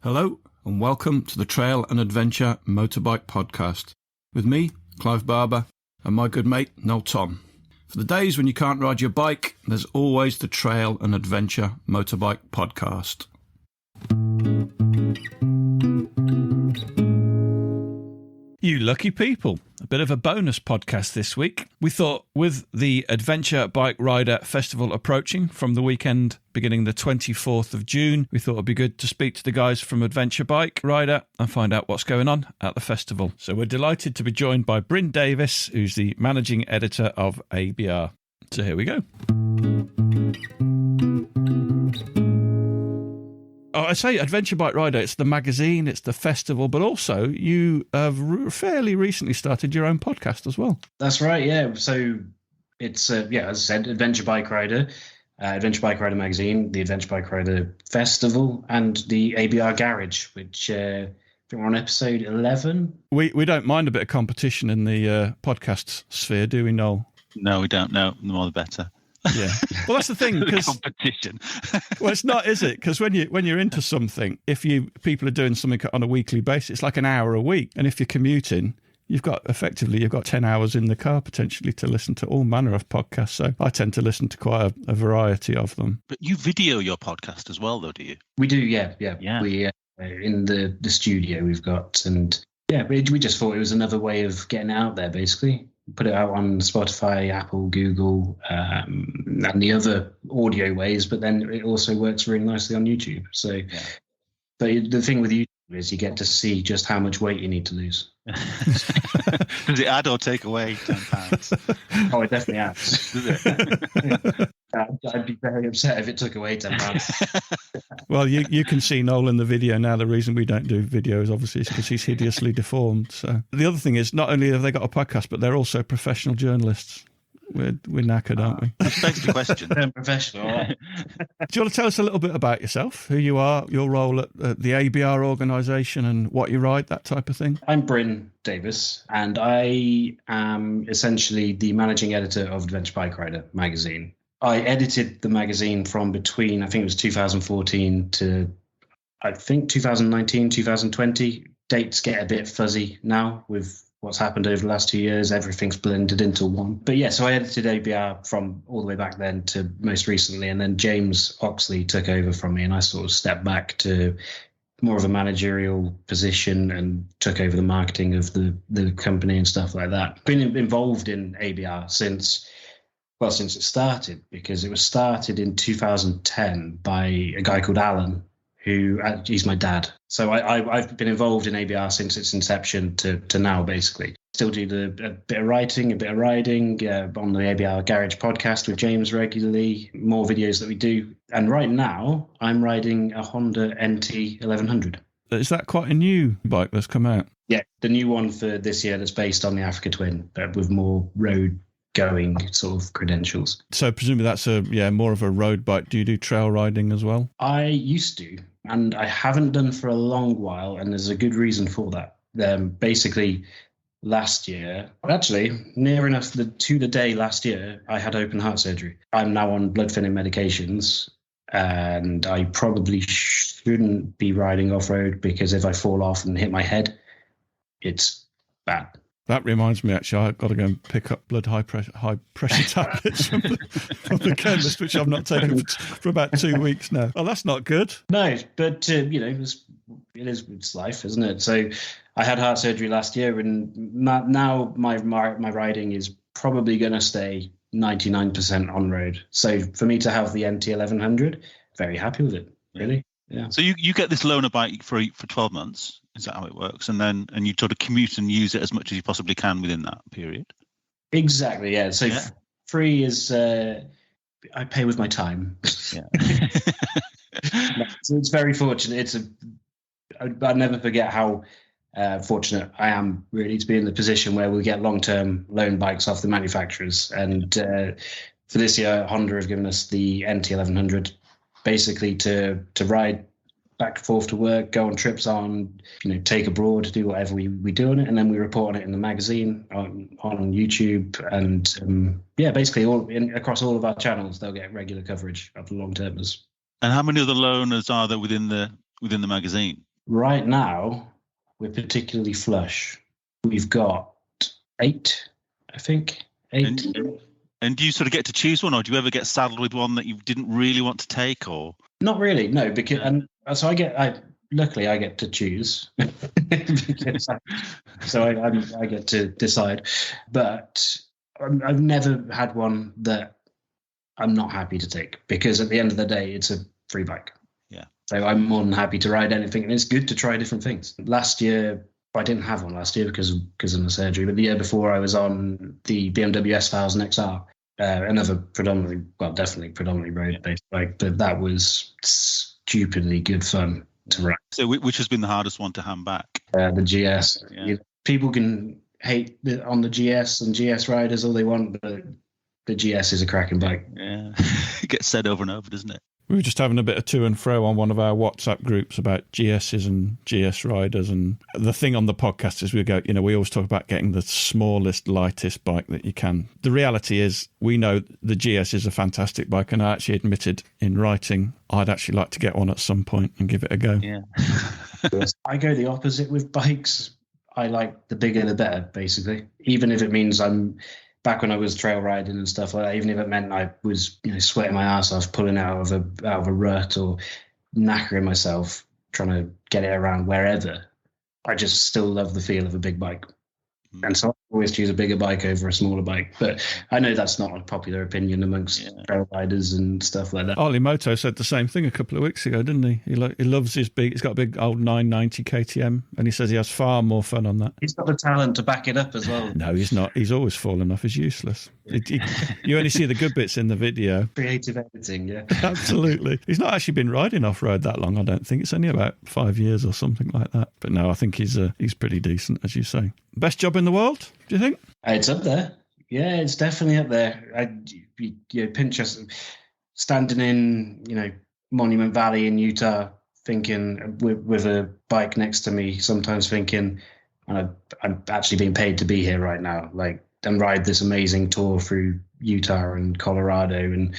Hello and welcome to the Trail and Adventure Motorbike Podcast with me, Clive Barber, and my good mate, Noel Tom. For the days when you can't ride your bike, there's always the Trail and Adventure Motorbike Podcast. You lucky people. A bit of a bonus podcast this week. We thought with the Adventure Bike Rider Festival approaching from the weekend beginning the 24th of June, we thought it'd be good to speak to the guys from Adventure Bike Rider and find out what's going on at the festival. So we're delighted to be joined by Bryn Davies, who's the managing editor of ABR. So here we go. Oh, I say Adventure Bike Rider, it's the magazine, it's the festival, but also you have fairly recently started your own podcast as well. That's right, yeah. So it's, as I said, Adventure Bike Rider, Adventure Bike Rider Magazine, the Adventure Bike Rider Festival, and the ABR Garage, which I think we're on episode 11. We don't mind a bit of competition in the podcast sphere, do we, Noel? No, we don't. No, the more the better. Yeah, well, that's the thing. Because competition. Well, it's not, is it? Because when you're into something, if people are doing something on a weekly basis, it's like an hour a week, and if you're commuting, you've got 10 hours in the car potentially to listen to all manner of podcasts. So I tend to listen to quite a variety of them. But you video your podcast as well, though, do you? We do, yeah. We in the studio we've got, and yeah, we just thought it was another way of getting out there, basically. Put it out on Spotify, Apple, Google, and the other audio ways, but then it also works really nicely on YouTube. So, But the thing with YouTube is you get to see just how much weight you need to lose. Does it add or take away £10? Oh, it definitely adds. Does it? I'd be very upset if it took away £10. Well, you can see Noel in the video now. The reason we don't do videos, obviously, is because he's hideously deformed. So the other thing is, not only have they got a podcast, but they're also professional journalists. We're knackered, aren't we? That begs the question. Professional. Do you want to tell us a little bit about yourself, who you are, your role at the ABR organisation and what you write, that type of thing? I'm Bryn Davies, and I am essentially the managing editor of Adventure Bike Rider Magazine. I edited the magazine from between, I think it was 2014 to, I think 2019, 2020. Dates get a bit fuzzy now with what's happened over the last 2 years. Everything's blended into one. But yeah, so I edited ABR from all the way back then to most recently, and then James Oxley took over from me, and I sort of stepped back to more of a managerial position and took over the marketing of the company and stuff like that. Been involved in ABR since it started, because it was started in 2010 by a guy called Alan, he's my dad. So I've been involved in ABR since its inception to now, basically. Still do a bit of writing, a bit of riding on the ABR Garage podcast with James regularly, more videos that we do. And right now, I'm riding a Honda NT 1100. Is that quite a new bike that's come out? Yeah, the new one for this year that's based on the Africa Twin, but with more road going sort of credentials. So presumably that's more of a road bike. Do you do trail riding as well? I used to, and I haven't done for a long while, and there's a good reason for that. Basically, last year, actually near enough to the day last year, I had open heart surgery. I'm now on blood thinning medications, and I probably shouldn't be riding off-road, because if I fall off and hit my head, it's bad. That reminds me, actually, I've got to go and pick up high pressure tablets from the chemist, which I've not taken for about 2 weeks now. Oh, that's not good. No, but it's life, isn't it? So I had heart surgery last year, and now my riding is probably going to stay 99% on road. So for me to have the NT 1100, very happy with it, really. Yeah. So you get this loaner bike for 12 months. Is that how it works? And you sort of commute and use it as much as you possibly can within that period? Exactly, yeah. So free is, I pay with my time. Yeah. So it's very fortunate. I'll never forget how fortunate I am, really, to be in the position where we get long-term loan bikes off the manufacturers. And for this year, Honda have given us the NT 1100, basically to ride back and forth to work, go on trips on, take abroad, do whatever we do on it, and then we report on it in the magazine, on YouTube, and basically across all of our channels, they'll get regular coverage of the long termers. And how many other loaners are there within the magazine? Right now, we're particularly flush. We've got 8, I think. 8. And do you sort of get to choose one, or do you ever get saddled with one that you didn't really want to take, or? Not really, no. Because so luckily I get to choose. So I get to decide, but I've never had one that I'm not happy to take, because at the end of the day, it's a free bike. Yeah. So I'm more than happy to ride anything, and it's good to try different things. Last year, I didn't have one last year because of the surgery, but the year before I was on the BMW S1000 XR, another definitely predominantly road-based bike, but that was stupidly good fun to ride. So which has been the hardest one to hand back? The GS. Yeah. People can hate on the GS and GS riders all they want, but the GS is a cracking bike. Yeah, it gets said over and over, doesn't it? We were just having a bit of to and fro on one of our WhatsApp groups about GSs and GS riders. And the thing on the podcast is we always talk about getting the smallest, lightest bike that you can. The reality is we know the GS is a fantastic bike. And I actually admitted in writing, I'd actually like to get one at some point and give it a go. Yeah. I go the opposite with bikes. I like the bigger the better, basically. Even if it means back when I was trail riding and stuff like that, even if it meant I was, sweating my ass off, pulling out of a rut or knackering myself, trying to get it around wherever, I just still love the feel of a big bike. And so I always choose a bigger bike over a smaller bike. But I know that's not a popular opinion amongst trail riders and stuff like that. Ollie Moto said the same thing a couple of weeks ago, didn't he? He loves his big, he's got a big old 990 KTM, and he says he has far more fun on that. He's got the talent to back it up as well. No, he's not. He's always fallen off. He's useless. You only see the good bits in the video. Creative editing, yeah. Absolutely. He's not actually been riding off-road that long, I don't think. It's only about 5 years or something like that. But no, I think he's pretty decent, as you say. Best job in the world, do you think? It's up there. Yeah, it's definitely up there. Pinch us standing in, Monument Valley in Utah, thinking with a bike next to me, sometimes thinking, I'm actually being paid to be here right now, and ride this amazing tour through Utah and Colorado, and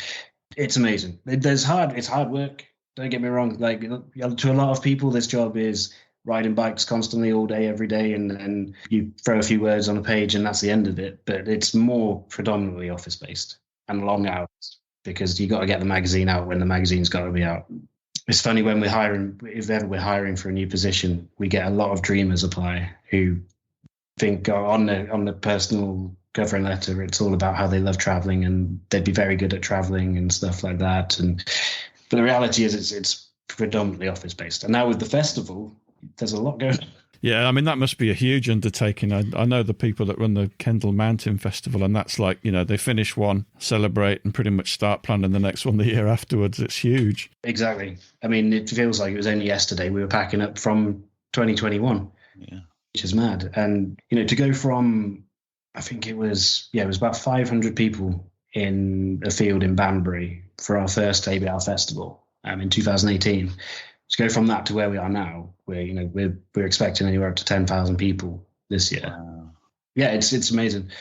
it's amazing. It's hard work. Don't get me wrong. To a lot of people, this job is riding bikes constantly all day, every day, and you throw a few words on a page and that's the end of it. But it's more predominantly office-based and long hours, because you got to get the magazine out when the magazine's got to be out. It's funny when if ever we're hiring for a new position, we get a lot of dreamers apply who think on the personal covering letter, it's all about how they love traveling and they'd be very good at traveling and stuff like that. But the reality is it's predominantly office-based. And now with the festival, there's a lot going on. Yeah, I mean, that must be a huge undertaking. I know the people that run the Kendall Mountain Festival, and that's they finish one, celebrate, and pretty much start planning the next one the year afterwards. It's huge. Exactly. I mean, it feels like it was only yesterday we were packing up from 2021, which is mad. And, to go from, I think it was about 500 people in a field in Banbury for our first ABR Festival in 2018. To go from that to where we are now, where we're expecting anywhere up to 10,000 people this year. Wow. Yeah, it's amazing.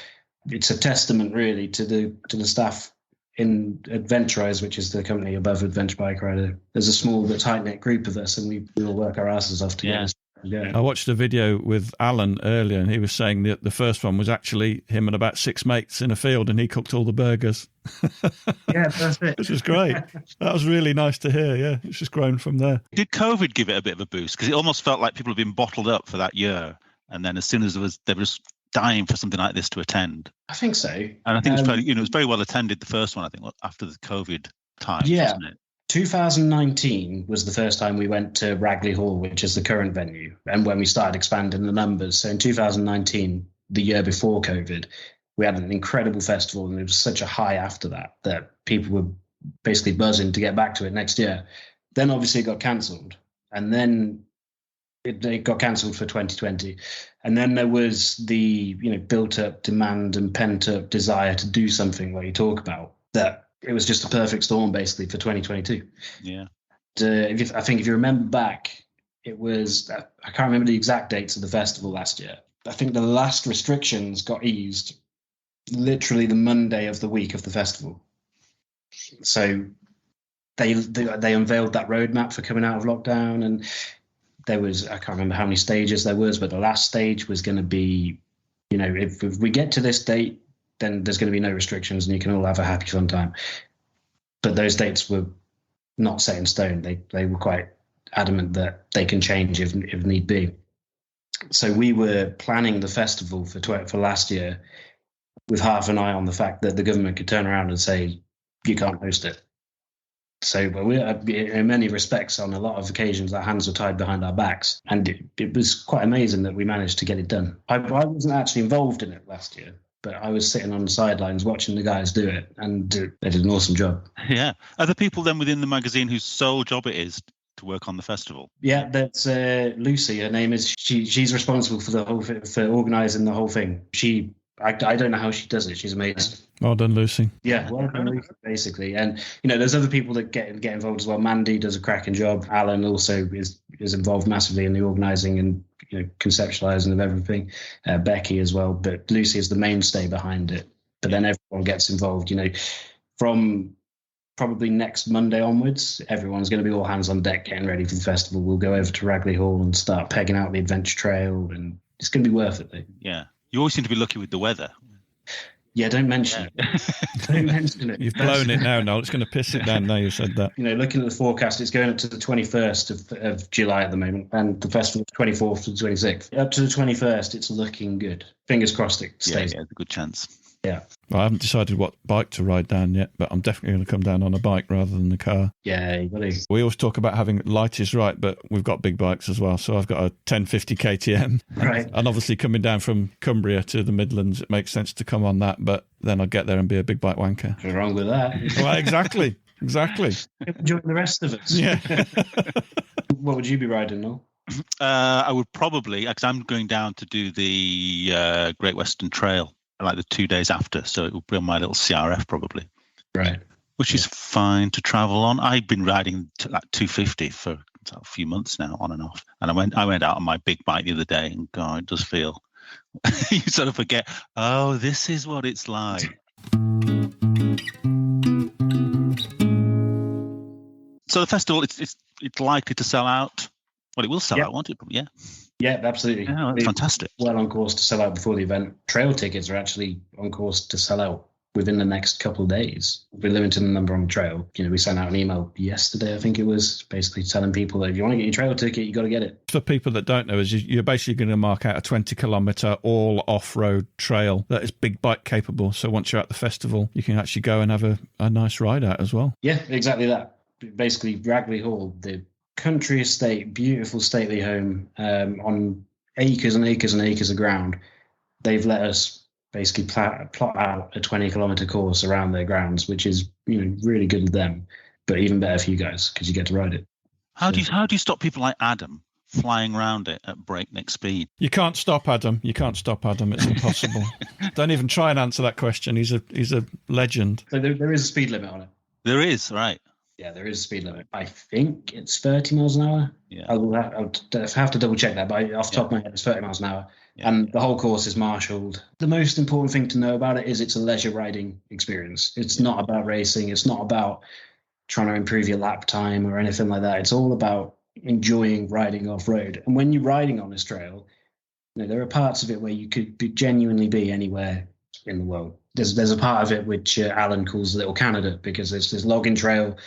It's a testament really to the staff in Adventurize, which is the company above Adventure Bike Rider. There's a small but tight knit group of us, and we all work our asses off together. Yeah. I watched a video with Alan earlier, and he was saying that the first one was actually him and about 6 mates in a field, and he cooked all the burgers. Yeah, that's it. Which was great. That was really nice to hear. Yeah, it's just grown from there. Did COVID give it a bit of a boost? Because it almost felt like people had been bottled up for that year, and then as soon as they were just dying for something like this to attend. I think so. And I think it was very well attended, the first one, I think, after the COVID time, wasn't it? 2019 was the first time we went to Ragley Hall, which is the current venue, and when we started expanding the numbers. So in 2019, the year before COVID, we had an incredible festival, and it was such a high after that people were basically buzzing to get back to it next year. Then obviously it got cancelled, and then it got cancelled for 2020. And then there was the built up demand and pent up desire to do something where you talk about that. It was just a perfect storm, basically, for 2022. Yeah. I think if you remember back, it was, I can't remember the exact dates of the festival last year. I think the last restrictions got eased literally the Monday of the week of the festival. So they unveiled that roadmap for coming out of lockdown, and there was, I can't remember how many stages there was, but the last stage was going to be, if we get to this date, then there's going to be no restrictions and you can all have a happy, fun time. But those dates were not set in stone. They were quite adamant that they can change if need be. So we were planning the festival for last year with half an eye on the fact that the government could turn around and say, you can't host it. So we, in many respects, on a lot of occasions, our hands were tied behind our backs. And it was quite amazing that we managed to get it done. I wasn't actually involved in it last year, but I was sitting on the sidelines watching the guys do it, and they did an awesome job. Yeah. Are there people then within the magazine whose sole job it is to work on the festival? Yeah, that's Lucy. Her name is. She's responsible for organising the whole thing. I don't know how she does it. She's amazing. Well done, Lucy. Yeah, well done, Lucy, basically. And there's other people that get involved as well. Mandy does a cracking job. Alan also is involved massively in the organising and conceptualising of everything. Becky as well, but Lucy is the mainstay behind it. But then everyone gets involved. From probably next Monday onwards, everyone's going to be all hands on deck getting ready for the festival. We'll go over to Ragley Hall and start pegging out the adventure trail, and it's going to be worth it, though. Yeah. You always seem to be lucky with the weather. Yeah, don't mention it. Don't mention it. You've blown it now, Noel. It's going to piss it down now you said that. Looking at the forecast, it's going up to the 21st of July at the moment, and the festival 24th to the 26th. Up to the 21st, it's looking good. Fingers crossed it stays. Yeah, there's a good chance. Yeah. Well, I haven't decided what bike to ride down yet, but I'm definitely going to come down on a bike rather than the car. Yeah, you got to. We always talk about having light is right, but we've got big bikes as well. So I've got a 1050 KTM. Right. And obviously coming down from Cumbria to the Midlands, it makes sense to come on that, but then I'd get there and be a big bike wanker. What's wrong with that? Well, exactly. Exactly. Join the rest of us. Yeah. What would you be riding, Noel? I would probably, because I'm going down to do the Great Western Trail like the 2 days after, so it will be on my little CRF probably. Right. Which is fine to travel on. I've been riding like 250 for a few months now, on and off. And I went out on my big bike the other day, and God, it does feel. You sort of forget. Oh, this is what it's like. So the festival, it's likely to sell out. Well, it will sell out, won't it? Yeah. Yeah, absolutely. Yeah, that's fantastic. Well on course to sell out before the event. Trail tickets are actually on course to sell out within the next couple of days. We're limiting the number on the trail. We sent out an email yesterday, I think it was, basically telling people that if you want to get your trail ticket, you got to get it. For people that don't know, is you're basically going to mark out a 20-kilometre all off-road trail that is big bike capable. So once you're at the festival, you can actually go and have a nice ride out as well. Yeah, exactly that. Basically, Ragley Hall, the country estate, beautiful stately home on acres and acres and acres of ground. They've let us basically plot out a 20-kilometre course around their grounds, which is really good with them, but even better for you guys because you get to ride it. How do you stop people like Adam flying around it at breakneck speed? You can't stop Adam. You can't stop Adam. It's impossible. Don't even try and answer that question. He's a legend. So there is a speed limit on it. There is, right? Yeah, there is a speed limit. I think it's 30 miles an hour. Yeah. I'll have to double check that, but off the top of my head, it's 30 miles an hour. Yeah. And the whole course is marshalled. The most important thing to know about it is it's a leisure riding experience. It's not about racing. It's not about trying to improve your lap time or anything like that. It's all about enjoying riding off-road. And when you're riding on this trail, there are parts of it where you could genuinely be anywhere in the world. There's a part of it which Alan calls Little Canada, because it's this logging trail.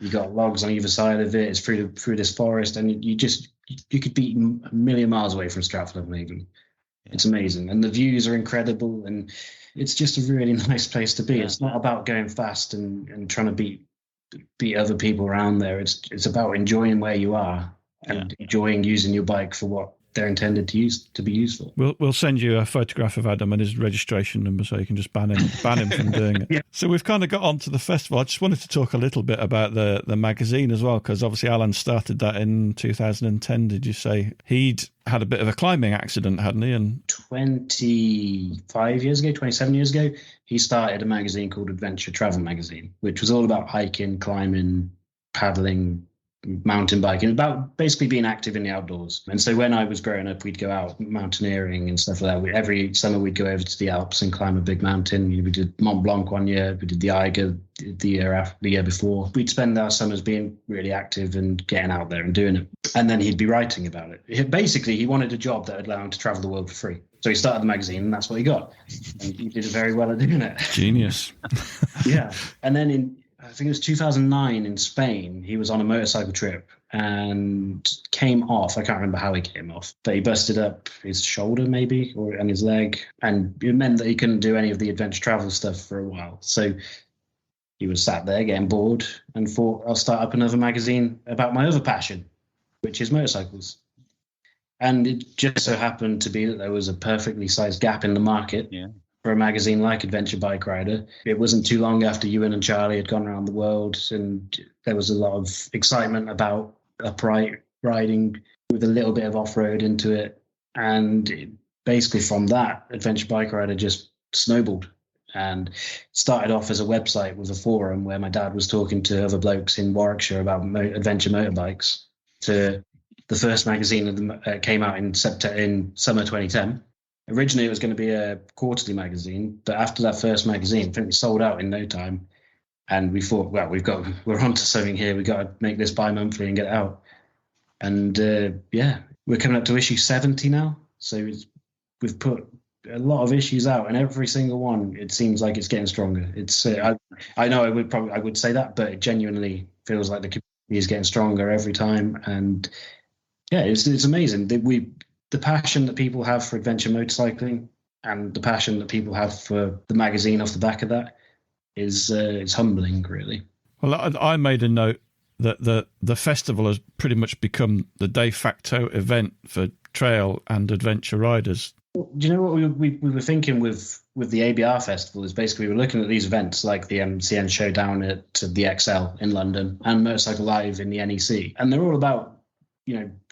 You got logs on either side of it. It's through this forest, and you could be a million miles away from Stratford-upon-Avon. It's amazing, and the views are incredible, and it's just a really nice place to be. It's not about going fast and trying to beat other people around there. It's about enjoying where you are and enjoying using your bike for what they're intended to be used for. We'll send you a photograph of Adam and his registration number so you can just ban him from doing it. Yeah. So we've kind of got onto the festival. I just wanted to talk a little bit about the magazine as well, because obviously Alan started that in 2010. Did you say he'd had a bit of a climbing accident, hadn't he? And 27 years ago, he started a magazine called Adventure Travel Magazine, which was all about hiking, climbing, paddling, mountain biking, about basically being active in the outdoors. And so when I was growing up, we'd go out mountaineering and stuff like that. Every summer we'd go over to the Alps and climb a big mountain. We did Mont Blanc one year, we did the Eiger the year before. We'd spend our summers being really active and getting out there and doing it. And then he'd be writing about it. Basically, he wanted a job that would allow him to travel the world for free. So he started the magazine, and that's what he got. And he did very well at doing it. Genius. Yeah. And then I think it was 2009 in Spain, he was on a motorcycle trip and came off. I can't remember how he came off, but he busted up his shoulder maybe, and his leg. And it meant that he couldn't do any of the adventure travel stuff for a while. So he was sat there getting bored and thought, I'll start up another magazine about my other passion, which is motorcycles. And it just so happened to be that there was a perfectly sized gap in the market. Yeah. For a magazine like Adventure Bike Rider. It wasn't too long after Ewan and Charlie had gone around the world, and there was a lot of excitement about upright riding with a little bit of off-road into it. And basically from that, Adventure Bike Rider just snowballed and started off as a website with a forum where my dad was talking to other blokes in Warwickshire about adventure motorbikes, to the first magazine that came out in summer 2010. Originally, it was going to be a quarterly magazine, but after that first magazine, I think we sold out in no time. And we thought, well, we're onto something here. We've got to make this bi-monthly and get it out. And we're coming up to issue 70 now. So we've put a lot of issues out, and every single one, it seems like it's getting stronger. It's I know I would say that, but it genuinely feels like the community is getting stronger every time. And yeah, it's amazing. The passion that people have for adventure motorcycling and the passion that people have for the magazine off the back of that is it's humbling, really. Well, I made a note that the festival has pretty much become the de facto event for trail and adventure riders. Do you know what we were thinking with the ABR Festival is basically we were looking at these events like the MCN Showdown at the XL in London and Motorcycle Live in the NEC. And they're all about,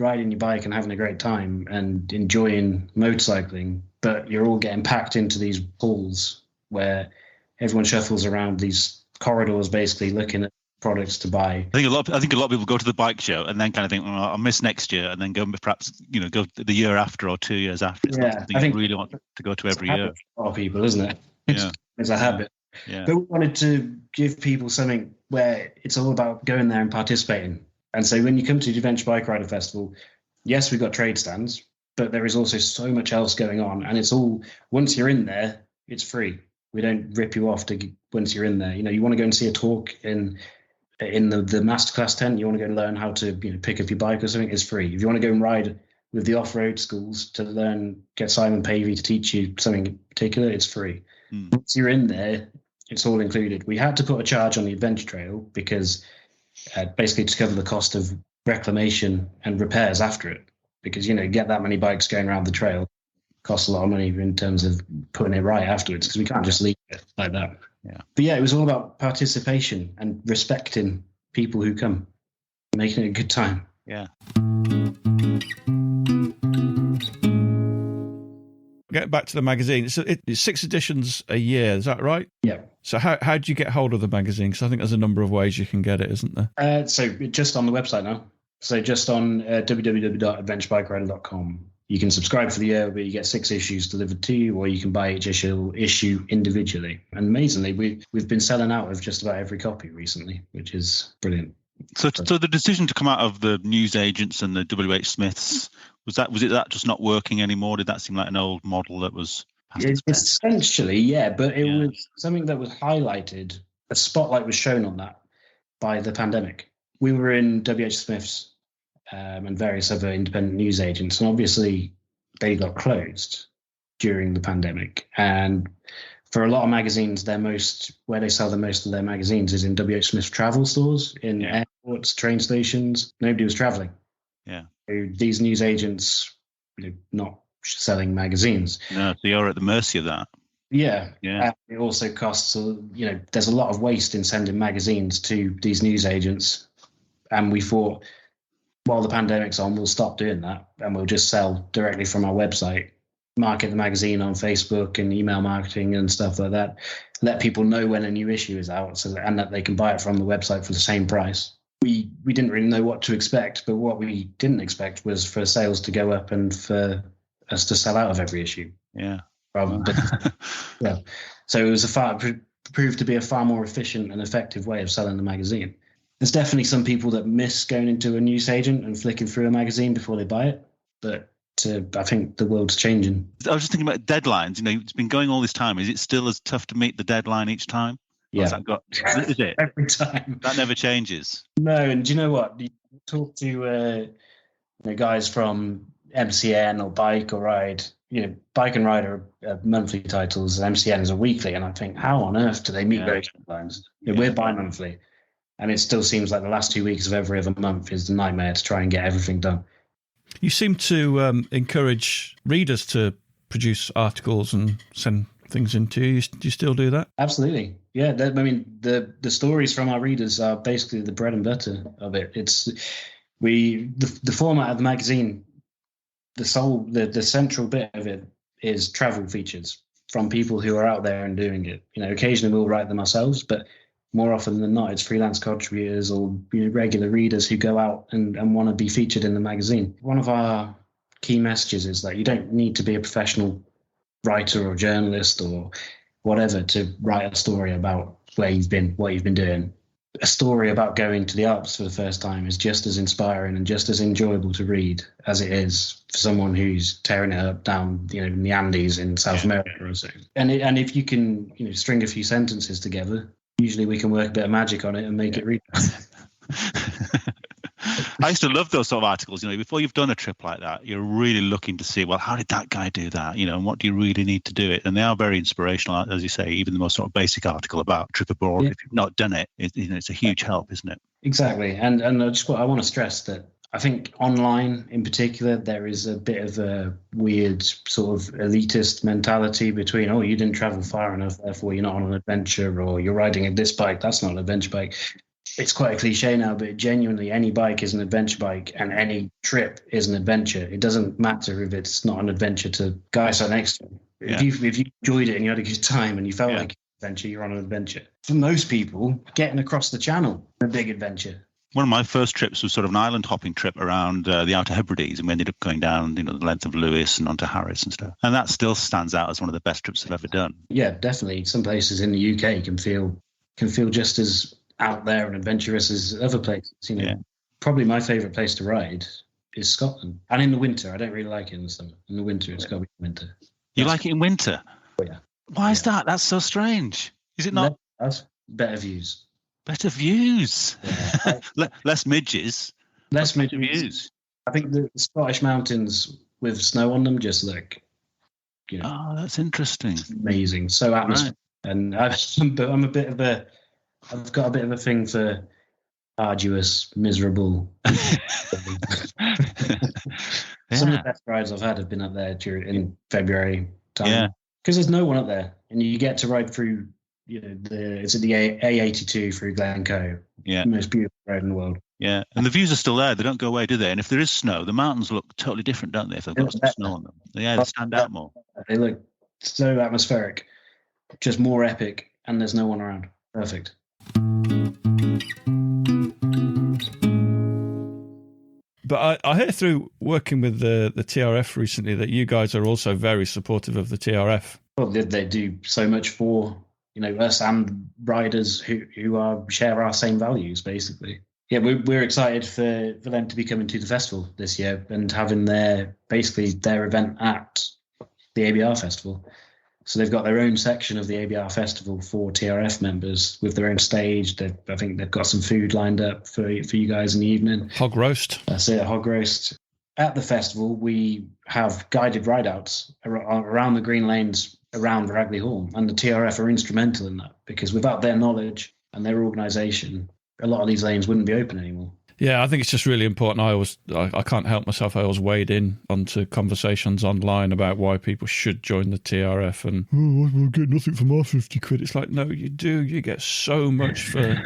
riding your bike and having a great time and enjoying motorcycling, but you're all getting packed into these halls where everyone shuffles around these corridors, basically looking at products to buy. I think a lot of people go to the bike show and then kind of think, I'll miss next year, and then go perhaps go the year after or 2 years after. It's not something you really want to go to every year. A lot of people, isn't it? It's a habit. Yeah. But we wanted to give people something where it's all about going there and participating. And so when you come to the Adventure Bike Rider Festival, yes, we've got trade stands, but there is also so much else going on. And it's all, once you're in there, it's free. We don't rip you off once you're in there. You want to go and see a talk in the masterclass tent, you want to go and learn how to pick up your bike or something, it's free. If you want to go and ride with the off-road schools to get Simon Pavey to teach you something in particular, it's free. Once you're in there, it's all included. We had to put a charge on the adventure trail because basically to cover the cost of reclamation and repairs after it, because get that many bikes going around the trail costs a lot of money in terms of putting it right afterwards, because we can't just leave it like that. Yeah. But yeah, it was all about participation and respecting people who come, making it a good time. Yeah. Get back to the magazine. So it's 6 editions a year, is that right? Yeah. So how do you get hold of the magazine? Because I think there's a number of ways you can get it, isn't there? So just on the website now. So just on www.adventurebikerider.com. You can subscribe for the year, where you get 6 issues delivered to you, or you can buy each issue individually. And amazingly, we've been selling out of just about every copy recently, which is brilliant. So the decision to come out of the news agents and the WH Smiths, was it that just not working anymore? Did that seem like an old model that was past its best? Essentially, yeah, but it was something that was highlighted. A spotlight was shown on that by the pandemic. We were in WH Smith's and various other independent news agents, and obviously they got closed during the pandemic. And for a lot of magazines, where they sell the most of their magazines is in WH Smith travel stores, in airports, train stations. Nobody was traveling. Yeah. So these news agents, not selling magazines. No, so you're at the mercy of that. Yeah. It also costs, there's a lot of waste in sending magazines to these news agents. And we thought, while the pandemic's on, we'll stop doing that and we'll just sell directly from our website, market the magazine on Facebook and email marketing and stuff like that. Let people know when a new issue is out, and that they can buy it from the website for the same price. we didn't really know what to expect, but what we didn't expect was for sales to go up and for us to sell out of every issue. Yeah. Yeah. So it was proved to be a far more efficient and effective way of selling the magazine. There's definitely some people that miss going into a newsagent and flicking through a magazine before they buy it, but I think the world's changing. I was just thinking about deadlines. It's been going all this time. Is it still as tough to meet the deadline each time? Yeah. Is it? Every time. That never changes. No, and do you know what? You talk to guys from MCN or Bike or Ride. Bike and Ride are monthly titles, MCN is a weekly, and I think, how on earth do they meet those deadlines? We're bi-monthly, and it still seems like the last 2 weeks of every other month is the nightmare to try and get everything done. You seem to encourage readers to produce articles and send things into you. Do you still do that? Absolutely. Yeah. The stories from our readers are basically the bread and butter of it. It's the format of the magazine. The central bit of it is travel features from people who are out there and doing it. Occasionally we'll write them ourselves, but more often than not, it's freelance contributors or regular readers who go out and want to be featured in the magazine. One of our key messages is that you don't need to be a professional writer or journalist or whatever to write a story about where you've been, what you've been doing. A story about going to the Alps for the first time is just as inspiring and just as enjoyable to read as it is for someone who's tearing it up down, in the Andes in South America or something. And if you can, string a few sentences together, usually we can work a bit of magic on it and make it read. I used to love those sort of articles. Before you've done a trip like that, you're really looking to see, well, how did that guy do that? And what do you really need to do it? And they are very inspirational, as you say. Even the most sort of basic article about trip abroad, if you've not done it, it's a huge help, isn't it? Exactly. And I want to stress that I think online in particular, there is a bit of a weird sort of elitist mentality between, you didn't travel far enough, therefore you're not on an adventure, or you're riding this bike, that's not an adventure bike. It's quite a cliche now, but genuinely any bike is an adventure bike and any trip is an adventure. It doesn't matter if it's not an adventure to guys right next to you. Yeah. If you enjoyed it and you had a good time and you felt like an adventure, you're on an adventure. For most people, getting across the channel is a big adventure. One of my first trips was sort of an island hopping trip around the Outer Hebrides, and we ended up going down, the length of Lewis and onto Harris and stuff. And that still stands out as one of the best trips I've ever done. Yeah, definitely. Some places in the UK can feel just as out there and adventurous as other places. Probably my favourite place to ride is Scotland. And in the winter, I don't really like it in the summer. In the winter, it's got to be winter. You like it in winter? Oh, yeah. Why is that? That's so strange. Is it not? Better views. Better views. Yeah. Less midges. Less views. I think the Scottish mountains with snow on them just look, Oh, that's interesting. Amazing. So atmospheric. Right. And I've got a bit of a thing for arduous, miserable. Some of the best rides I've had have been up there in February time. Yeah. Because there's no one up there, and you get to ride through. The A82 through Glencoe. Yeah, the most beautiful road in the world. Yeah, and the views are still there; they don't go away, do they? And if there is snow, the mountains look totally different, don't they? If they've got some snow on them, they stand out more. They look so atmospheric, just more epic, and there's no one around. Perfect. But I hear through working with the TRF recently that you guys are also very supportive of the TRF. Well, they do so much for us and riders who share our same values, basically. Yeah, we're excited for them to be coming to the festival this year and having their event at the ABR Festival. So they've got their own section of the ABR Festival for TRF members with their own stage. I think they've got some food lined up for you guys in the evening. Hog roast. That's it, a hog roast. At the festival, we have guided ride-outs around the green lanes around Ragley Hall, and the TRF are instrumental in that, because without their knowledge and their organisation, a lot of these lanes wouldn't be open anymore. Yeah, I think it's just really important. I can't help myself. I always wade in onto conversations online about why people should join the TRF, and we'll get nothing from our 50 quid. It's like, no, you do. You get so much for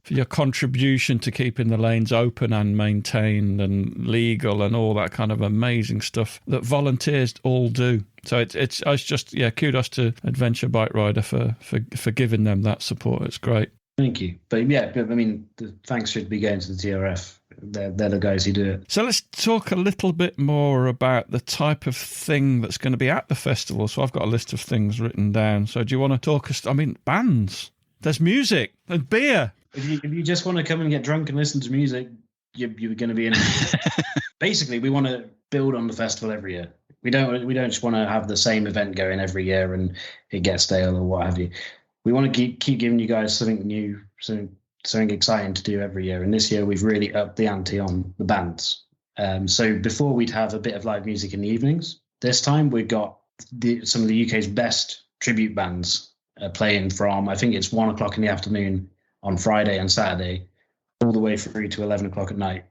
your contribution to keeping the lanes open and maintained and legal and all that kind of amazing stuff that volunteers all do. So it's just kudos to Adventure Bike Rider for giving them that support. It's great. Thank you. But yeah, I mean, the thanks should be going to the TRF. They're the guys who do it. So let's talk a little bit more about the type of thing that's going to be at the festival. So I've got a list of things written down. So do you want to talk us? I mean, bands. There's music and beer. If you just want to come and get drunk and listen to music, you're going to be in it. Basically, we want to build on the festival every year. We don't just want to have the same event going every year and it gets stale or what have you. We want to keep giving you guys something new, something exciting to do every year. And this year we've really upped the ante on the bands. So before we'd have a bit of live music in the evenings. This time we've got some of the UK's best tribute bands playing from, I think it's 1 o'clock in the afternoon on Friday and Saturday, all the way through to 11 o'clock at night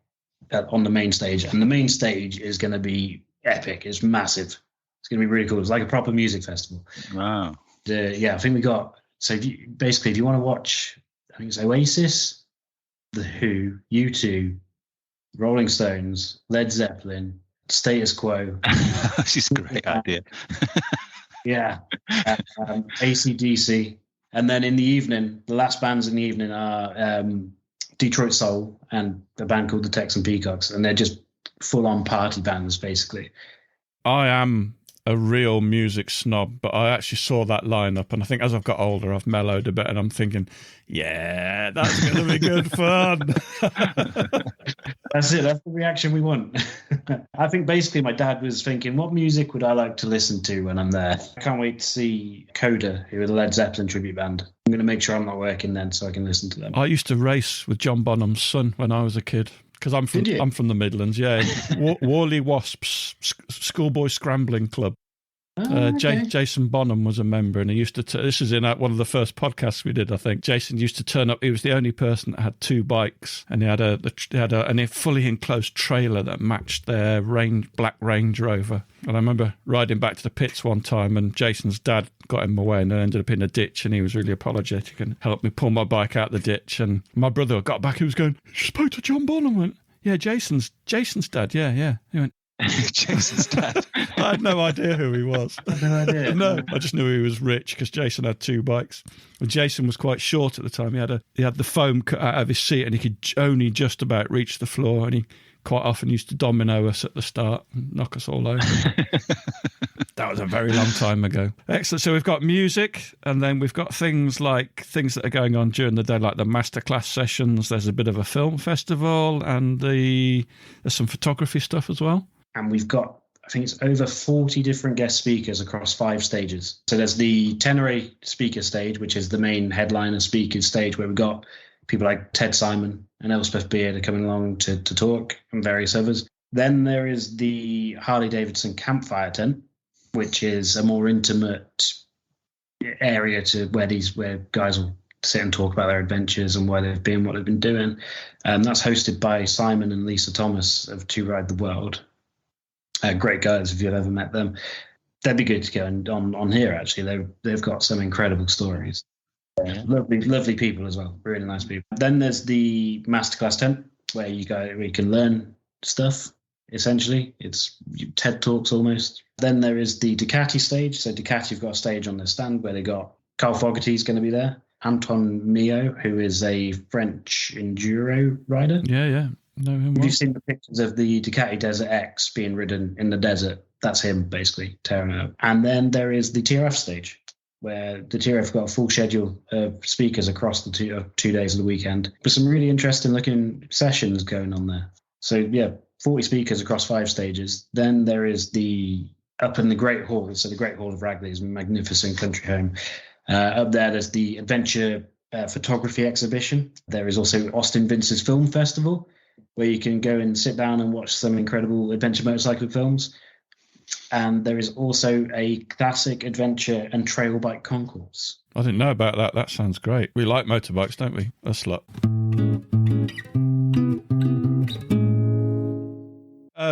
on the main stage. And the main stage is going to be epic. It's massive. It's going to be really cool. It's like a proper music festival. Wow. I think we got, so if you want to watch, I think it's Oasis, The Who, U2, Rolling Stones, Led Zeppelin, Status Quo. This is a great idea. Yeah. AC/DC. And then in the evening, the last bands in the evening are Detroit Soul and a band called the Texan Peacocks. And they're just full-on party bands, basically. I am a real music snob, but I actually saw that lineup, and I think as I've got older, I've mellowed a bit, and I'm thinking, yeah, that's going to be good fun. That's it. That's the reaction we want. I think basically my dad was thinking, what music would I like to listen to when I'm there? I can't wait to see Coda, who are the Led Zeppelin tribute band. I'm going to make sure I'm not working then so I can listen to them. I used to race with John Bonham's son when I was a kid. Because I'm from the Midlands, yeah. Worley Wasps Schoolboy Scrambling Club. Okay. Jason Bonham was a member, and he used to. This is in one of the first podcasts we did, I think. Jason used to turn up. He was the only person that had 2 bikes, and he had a fully enclosed trailer that matched their black Range Rover. And I remember riding back to the pits one time, and Jason's dad got him away, and I ended up in a ditch, and he was really apologetic and helped me pull my bike out the ditch. And my brother got back. He was going, "You spoke to John Bonham?" I went, "Yeah, Jason's dad. Yeah." He went, Jason's dad. I had no idea who he was. No idea. No, I just knew he was rich because Jason had 2 bikes. And Jason was quite short at the time. He had the foam cut out of his seat, and he could only just about reach the floor. And he quite often used to domino us at the start and knock us all over. That was a very long time ago. Excellent. So we've got music, and then we've got things that are going on during the day, like the masterclass sessions. There's a bit of a film festival, and there's some photography stuff as well. And we've got, I think it's over 40 different guest speakers across 5 stages. So there's the Tenere speaker stage, which is the main headliner speaker stage, where we've got people like Ted Simon and Elspeth Beard are coming along to talk, and various others. Then there is the Harley Davidson campfire tent, which is a more intimate area where guys will sit and talk about their adventures and where they've been, what they've been doing. That's hosted by Simon and Lisa Thomas of To Ride the World. Great guys, if you've ever met them. They'd be good to go on here, actually. They've got some incredible stories. Lovely people as well. Really nice people. Then there's the masterclass tent, where you can learn stuff, essentially. It's TED Talks almost. Then there is the Ducati stage. So Ducati have got a stage on their stand where they got Carl Fogarty's going to be there. Anton Mio, who is a French enduro rider. Yeah. Know him well. Have you seen the pictures of the Ducati Desert X being ridden in the desert? That's him, basically, tearing it up. And then there is the TRF stage, where the TRF have got a full schedule of speakers across the 2 days of the weekend. With some really interesting looking sessions going on there. So, yeah, 40 speakers across 5 stages. Then there is up in the Great Hall. So the Great Hall of Ragley is a magnificent country home. Up there's the Adventure Photography Exhibition. There is also Austin Vince's Film Festival, where you can go and sit down and watch some incredible adventure motorcycle films. And there is also a classic adventure and trail bike concourse. I didn't know about that. That sounds great. We like motorbikes, don't we? Us lot.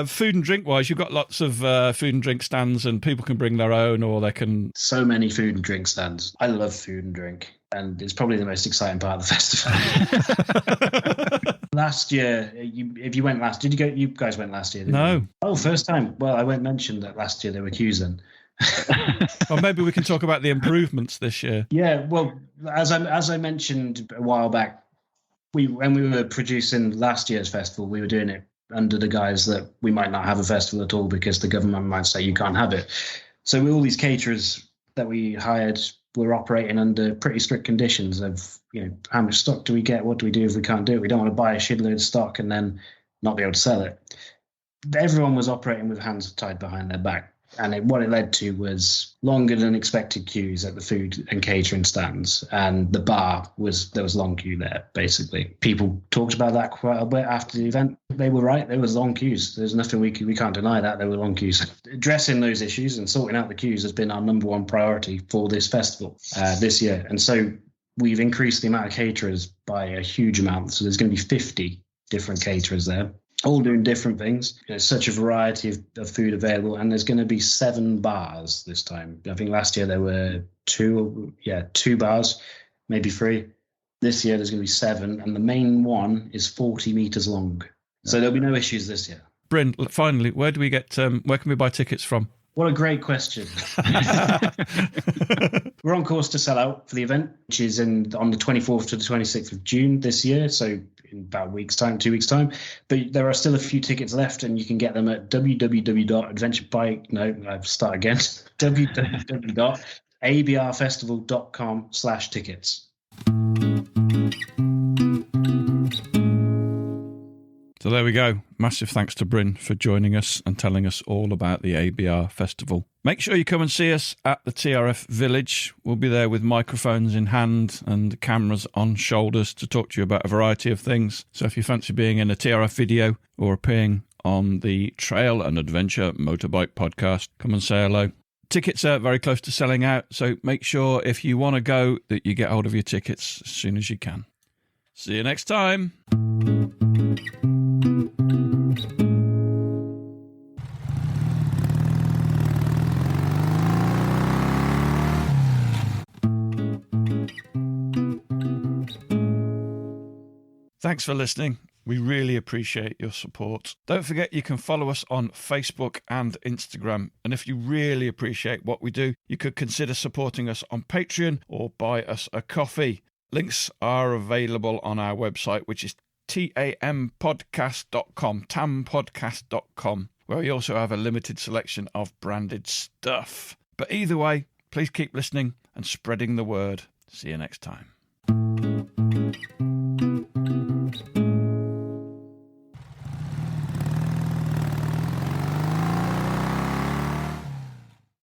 Food and drink wise, you've got lots of food and drink stands, and people can bring their own, or they can. So many food and drink stands. I love food and drink, and it's probably the most exciting part of the festival. Last year, if you went last, did you go? You guys went last year, didn't No. you? Oh, first time. Well, I won't mention that last year there were queues then. Well, maybe we can talk about the improvements this year. Yeah, well, as I mentioned a while back, when we were producing last year's festival, we were doing it under the guise that we might not have a festival at all because the government might say you can't have it. So all these caterers that we hired were operating under pretty strict conditions of, how much stock do we get? What do we do if we can't do it? We don't want to buy a shitload of stock and then not be able to sell it. Everyone was operating with hands tied behind their back. And what it led to was longer than expected queues at the food and catering stands. And the bar there was long queue there, basically. People talked about that quite a bit after the event. They were right. There was long queues. There's nothing we can't deny that. There were long queues. Addressing those issues and sorting out the queues has been our number one priority for this festival this year. And so we've increased the amount of caterers by a huge amount. So there's going to be 50 different caterers there, all doing different things. Such a variety of food available, and there's going to be 7 bars this time. I think last year there were 2 bars, maybe 3. This year there's going to be 7, and the main one is 40 meters long. So there'll be no issues this year. Bryn, finally, where can we buy tickets from? What a great question. We're on course to sell out for the event, which is on the 24th to the 26th of June this year. So in about 2 weeks' time. But there are still a few tickets left, and you can get them at www.abrfestival.com/tickets. So there we go. Massive thanks to Bryn for joining us and telling us all about the ABR Festival. Make sure you come and see us at the TRF Village. We'll be there with microphones in hand and cameras on shoulders to talk to you about a variety of things. So if you fancy being in a TRF video or appearing on the Trail and Adventure Motorbike podcast, come and say hello. Tickets are very close to selling out, so make sure if you want to go that you get hold of your tickets as soon as you can. See you next time. Thanks for listening. We really appreciate your support. Don't forget you can follow us on Facebook and Instagram. And if you really appreciate what we do, you could consider supporting us on Patreon or buy us a coffee. Links are available on our website, which is tampodcast.com, tampodcast.com, where we also have a limited selection of branded stuff. But either way, please keep listening and spreading the word. See you next time.